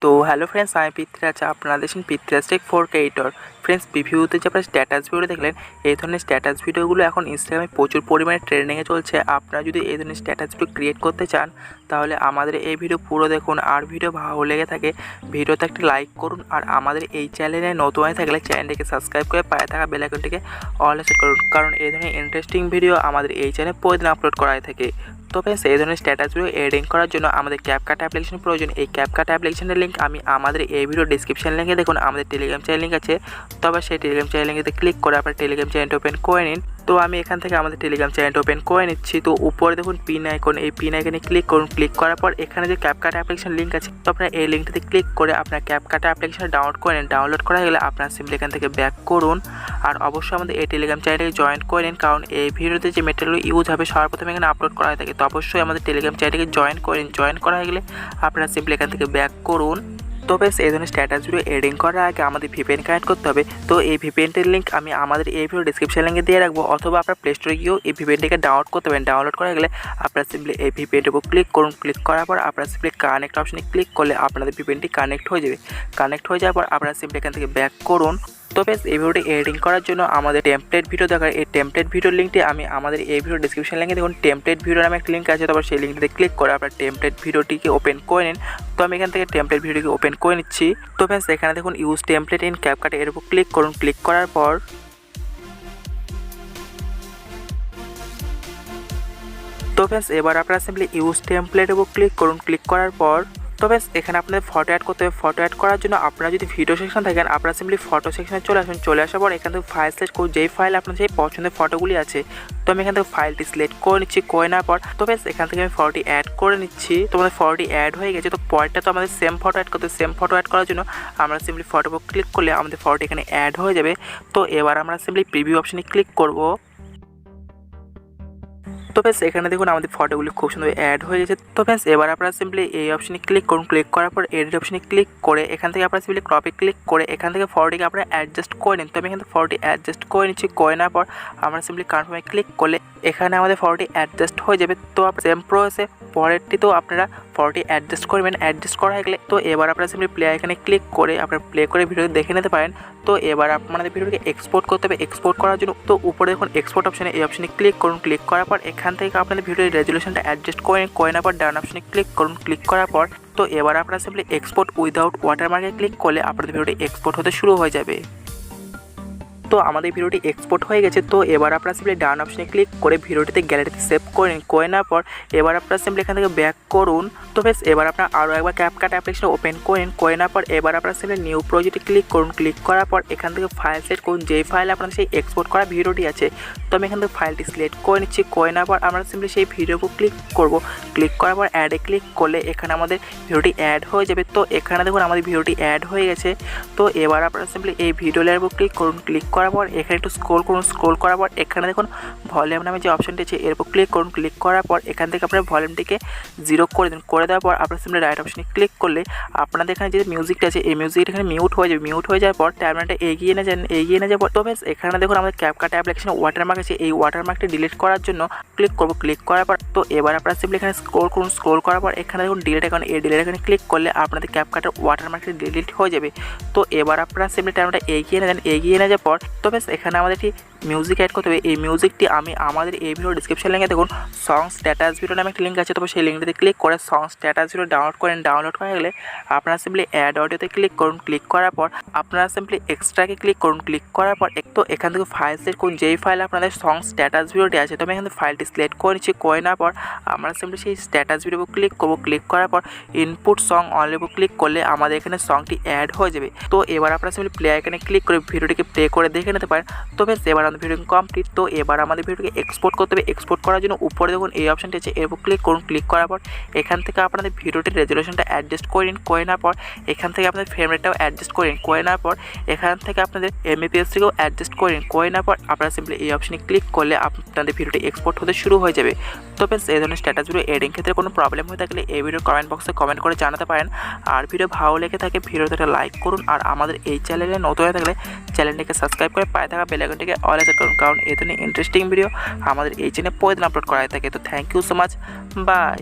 তো hello friends, আমি পৃথ্বী। আচ্ছা, আপনারা দেখছেন Prithviraj tech 4K editor. Friends, প্রিভিউতে যে আপনারা স্ট্যাটাস ভিডিও দেখলেন, এই ধরনের স্ট্যাটাস ভিডিওগুলো এখন ইনস্টাগ্রামে প্রচুর পরিমাণে ট্রেন্ডিংয়ে চলছে। আপনারা যদি এই ধরনের স্ট্যাটাস ভিডিও ক্রিয়েট করতে চান, তাহলে আমাদের এই ভিডিও পুরো দেখুন। আর ভিডিও ভালো লেগে থাকে ভিডিওতে একটি লাইক করুন। আর আমাদের এই চ্যানেলে নতুন হয়ে থাকলে চ্যানেলটিকে সাবস্ক্রাইব করে পায়ে থাকা বেল আইকনটিকে অল সেট করুন, কারণ এই ধরনের ইন্টারেস্টিং ভিডিও আমাদের এই চ্যানেলে প্রতিদিন আপলোড করা হয়ে থাকে। তো ফ্রেন্ডস, এই ধরনের স্ট্যাটাস ভিডিও এডিটিং করার জন্য আমাদের CapCut অ্যাপ্লিকেশন প্রয়োজন। এই CapCut অ্যাপ্লিকেশনের লিঙ্ক আমি আমাদের এই ভিডিও ডিসক্রিপশন লিঙ্কে দেখুন আমাদের টেলিগ্রাম চ্যানেল লিঙ্ক আছে। তবে সেই টেলিগ্রাম চ্যানেল লিঙ্কে ক্লিক করে আপনার টেলিগ্রাম চ্যানেলটা ওপেন করে নিন। তো আমি এখান থেকে আমাদের টেলিগ্রাম চ্যানেলটা ওপেন করে নিচ্ছি। তো উপরে দেখুন পিন আইকন, এই পিন আইকনে ক্লিক করুন। ক্লিক করার পর এখানে যে CapCut অ্যাপ্লিকেশন লিঙ্ক আছে, তো আপনারা এই লিঙ্কটিতে ক্লিক করে আপনার CapCut অ্যাপ্লিকেশন ডাউনলোড করে নিন। ডাউনলোড করা গেলে আপনারা সিম্পলি এখান থেকে ব্যাক করুন। আর অবশ্যই আমাদের এই টেলিগ্রাম চ্যানেলটাকে জয়েন করে নিন, কারণ এই ভিডিওতে যে মেটেরিয়াল ইউজ হবে সর্বপ্রথম এখানে আপলোড করা হয়ে থাকে। তো অবশ্যই আমাদের টেলিগ্রাম চ্যানেলটাকে জয়েন করে নিন। জয়েন করা হয়ে গেলে আপনারা সিম্পলি এখান থেকে ব্যাক করুন। তো বেশ, এই ধরনের স্ট্যাটাস ভিডিও এডিটিং করার আগে আমাদের VPN কানেক্ট করতে হবে। তো এই VPNটির লিঙ্ক আমি আমাদের এই ভিডিও ডিসক্রিপশন লিঙ্কে দিয়ে রাখবো, অথবা আপনার প্লে স্টোরে গিয়েও এই VPNটিকে ডাউনলোড করতে পারেন। ডাউনলোড করা গেলে আপনারা সিম্পলি এই VPNটির উপর ক্লিক করুন। ক্লিক করার পর আপনারা সিম্পলি কানেক্ট অপশনে ক্লিক করলে আপনাদের VPNটি কানেক্ট হয়ে যাবে। কানেক্ট হয়ে যাওয়ার পর আপনারা সিম্পলি এখান থেকে ব্যাক করুন। তো বেশ, এই ভিডিওটি এডিটিং করার জন্য আমাদের টেমপ্লেট ভিডিও দরকার। এই টেমপ্লেট ভিডিওর লিঙ্কটি আমি আমাদের এই ভিডিও ডিসক্রিপশন লিঙ্কে দেখুন টেমপ্লেট ভিডিও নামে একটা লিঙ্ক আছে। তারপর সেই লিঙ্কটিতে ক্লিক করে আপনার টেমপ্লেট ভিডিওটিকে ওপেন করে নিন। তো আমি এখান থেকে টেমপ্লেট ভিডিওটিকে ওপেন করে নিচ্ছি। তো বেশ, এখানে দেখুন ইউজ টেমপ্লেট ইন CapCut, এর উপর ক্লিক করুন। ক্লিক করার পর তো বেশ, এবার আপনারা সিম্পলি ইউজ টেমপ্লেটের উপর ক্লিক করুন। ক্লিক করার পর তো বেশ, এখানে আপনাদের ফটো অ্যাড করতে হবে। ফটো অ্যাড করার জন্য আপনারা যদি ভিডিও সেকশন থাকেন, আপনারা সিম্পলি ফটো সেকশনে চলে আসুন। চলে আসার পর এখান থেকে ফাইল সিলেক্ট করুন, যেই ফাইল আপনার সেই পছন্দের ফটোগুলি আছে। তো আমি এখান থেকে ফাইলটি সিলেক্ট করে নিচ্ছি। করে নেওয়ার পর তো বেশ, এখান থেকে আমি ফটোটি অ্যাড করে নিচ্ছি। তোমাদের ফটোটি অ্যাড হয়ে গেছে। তো পরেরটা তো আমাদের সেম ফটো অ্যাড করতে, সেম ফটো অ্যাড করার জন্য আমরা সিম্পলি ফটোর উপর ক্লিক করলে আমাদের ফটোটি এখানে অ্যাড হয়ে যাবে। তো এবার আমরা সিম্পলি প্রিভিউ অপশনে ক্লিক করব। তো বেশ, এখানে দেখুন আমাদের ফটোগুলি খুব সুন্দর অ্যাড হয়ে গেছে। তো বেশ, এবার আপনারা সিম্পলি এই অপশনে ক্লিক করুন। ক্লিক করার পর এডিট অপশনে ক্লিক করে এখান থেকে আপনারা সিম্পলি ক্রপে ক্লিক করে এখান থেকে ফটোটিকে আপনারা অ্যাডজাস্ট করে নিন। তো আমি এখান থেকে ফটোটি অ্যাডজাস্ট করে নিচ্ছি। করে নেওয়ার পর আমরা সিম্পলি কনফার্মে ক্লিক করলে এখানে আমাদের ফটোটি অ্যাডজাস্ট হয়ে যাবে। তো সেম প্রসেসে পরেরটি তো আপনারা ফটোটি অ্যাডজাস্ট করবেন। অ্যাডজাস্ট করা হয়ে গেলে তো এবার আপনারা সিম্পলি প্লে এখানে ক্লিক করে আপনারা প্লে করে ভিডিওটি দেখে নিতে পারেন। তো এবার আপনাদের ভিডিওটিকে এক্সপোর্ট করতে হবে। এক্সপোর্ট করার জন্য তো উপরে দেখুন এক্সপোর্ট অপশনে, এই অপশনে ক্লিক করুন। ক্লিক করার পর এখান থেকে আপনাদের ভিডিওর রেজুলেশনটা অ্যাডজাস্ট করে নেওয়ার পর ডান অপশনে ক্লিক করুন। ক্লিক করার পর তো এবার আপনারা সিম্পলি এক্সপোর্ট উইদাউট ওয়াটারমার্কে ক্লিক করলে আপনাদের ভিডিওটি এক্সপোর্ট হতে শুরু হয়ে যাবে। তো আমাদের ভিডিওটি এক্সপোর্ট হয়ে গেছে। তো এবার আপনারা সিম্পলি ডান অপশনে ক্লিক করে ভিডিওটিতে গ্যালারিতে সেভ করে নিন। করে নেওয়ার পর এবার আপনারা সিম্পলি এখান থেকে ব্যাক করুন। তো বেশ, এবার আপনারা আরও একবার CapCut অ্যাপ্লিকেশন ওপেন করেন। করে নেওয়ার পর এবার আপনারা সিম্পলি নিউ প্রজেক্টে ক্লিক করুন। ক্লিক করার পর এখান থেকে ফাইল সিলেক্ট করুন, যেই ফাইল আপনাদের সেই এক্সপোর্ট করা ভিডিওটি আছে। তো আমি এখান থেকে ফাইলটি সিলেক্ট করে নিচ্ছি। করে নেওয়ার পর আমরা সিম্পলি সেই ভিডিওর উপর ক্লিক করব। ক্লিক করার পর অ্যাডে ক্লিক করলে এখানে আমাদের ভিডিওটি অ্যাড হয়ে যাবে। তো এখানে দেখুন আমাদের ভিডিওটি অ্যাড হয়ে গেছে। তো এবার আপনারা সিম্পলি এই ভিডিও লেয়ারের উপর ক্লিক করুন। ক্লিক করার পর এখানে একটু স্ক্রল করুন। স্ক্রল করার পর এখানে দেখুন ভলিউম নামে যে অপশনটি আছে এর উপর ক্লিক করুন। ক্লিক করার পর এখান থেকে আপনার ভলিউমটিকে 0 করে দিন। করে দেওয়ার পর আপনার সিম্পলি রাইট অপশনে ক্লিক করলে আপনাদের এখানে যে মিউজিকটা আছে এই মিউজিকটা এখানে মিউট হয়ে যাবে। মিউট হয়ে যাওয়ার পর টাইমলাইনটা এগিয়ে নিয়ে যাওয়ার পর তো বেশ, এখানে দেখুন আমাদের CapCut অ্যাপ্লিকেশনে ওয়াটারমার্ক আছে। এই ওয়াটারমার্কটি ডিলিট করার জন্য ক্লিক করব। ক্লিক করার পর তো এবার আপনারা সিম্পলি এখানে স্ক্রল করুন। স্ক্রল করার পর এখানে দেখুন ডিলিট আইকন, এই ডিলিট আইকনে ক্লিক করলে আপনাদের CapCut এর ওয়াটারমার্কটি ডিলিট হয়ে যাবে। তো এবার আপনারা সিম্পলি টাইমটা এগিয়ে নিয়ে যাওয়ার পর তো বেশ, এখানে আমাদের একটি মিউজিক অ্যাড করতে হবে। এই মিউজিকটি আমি আমাদের এই ভিডিও ডিসক্রিপশন লিঙ্কে দেখুন সং স্ট্যাটাস ভিডিও নামে একটা লিঙ্ক আছে। তবে সেই লিঙ্কটিতে ক্লিক করে সং স্ট্যাটাস ভিডিও ডাউনলোড করেন। ডাউনলোড করা গেলে আপনারা সিম্পলি অ্যাড অডিওতে ক্লিক করুন। ক্লিক করার পর আপনারা সিম্পলি এক্সট্রাকে ক্লিক করুন। ক্লিক করার পর তো এখান থেকে ফাইল সিলেক্ট করুন, যেই ফাইল আপনাদের সং স্ট্যাটাস ভিডিওটি আছে। তো আমি এখান থেকে ফাইলটি সিলেক্ট করে নিচ্ছি। করে নেওয়ার পর আমরা সিম্পলি সেই স্ট্যাটাস ভিডিও ক্লিক করবো। ক্লিক করার পর ইনপুট সং অনলি উপর ক্লিক করলে আমাদের এখানে সংটি অ্যাড হয়ে যাবে। তো এবার আপনারা সিম্পলি প্লে আইকনে ক্লিক করে ভিডিওটিকে প্লে করে দেখে নিতে পারেন। তো বেশ, এবার আমাদের ভিডিও কমপ্লিট। তো এবার আমাদের ভিডিওকে এক্সপোর্ট করতে হবে। এক্সপোর্ট করার জন্য উপরে দেখুন এই অপশনটি আছে, এর উপর ক্লিক করুন। ক্লিক করার পর এখান থেকে আপনাদের ভিডিওটির রেজুলেশনটা অ্যাডজাস্ট করে নিন। করে নেওয়ার পর এখান থেকে আপনাদের ফ্রেম রেটটাও অ্যাডজাস্ট করে নিন। করে নেওয়ার পর এখান থেকে আপনাদের MBPS থেকেও অ্যাডজাস্ট করে নিন। করে নেওয়ার পর আপনারা সিম্পলি এই অপশনে ক্লিক করলে আপনাদের ভিডিওটি এক্সপোর্ট হতে শুরু হয়ে যাবে। তো বেশ, এই ধরনের স্ট্যাটাস ভিডিও এডিটিং ক্ষেত্রে কোনো প্রবলেম হয়ে থাকলে এই ভিডিওর কমেন্ট বক্সে কমেন্ট করে জানাতে পারেন। আর ভিডিও ভালো লেগে থাকে ভিডিওতে একটা লাইক করুন। আর আমাদের এই চ্যানেলে নতুন হয়ে থাকলে চ্যানেলটিকে সাবস্ক্রাইব করে পায়ে থাকা বেল আইকনটিকে অল সেট করুন, কারণ এই ধরনের ইন্টারেস্টিং ভিডিও আমাদের এই চ্যানেলে প্রতিদিন আপলোড করা হয়ে থাকে। তো thank you so much. By.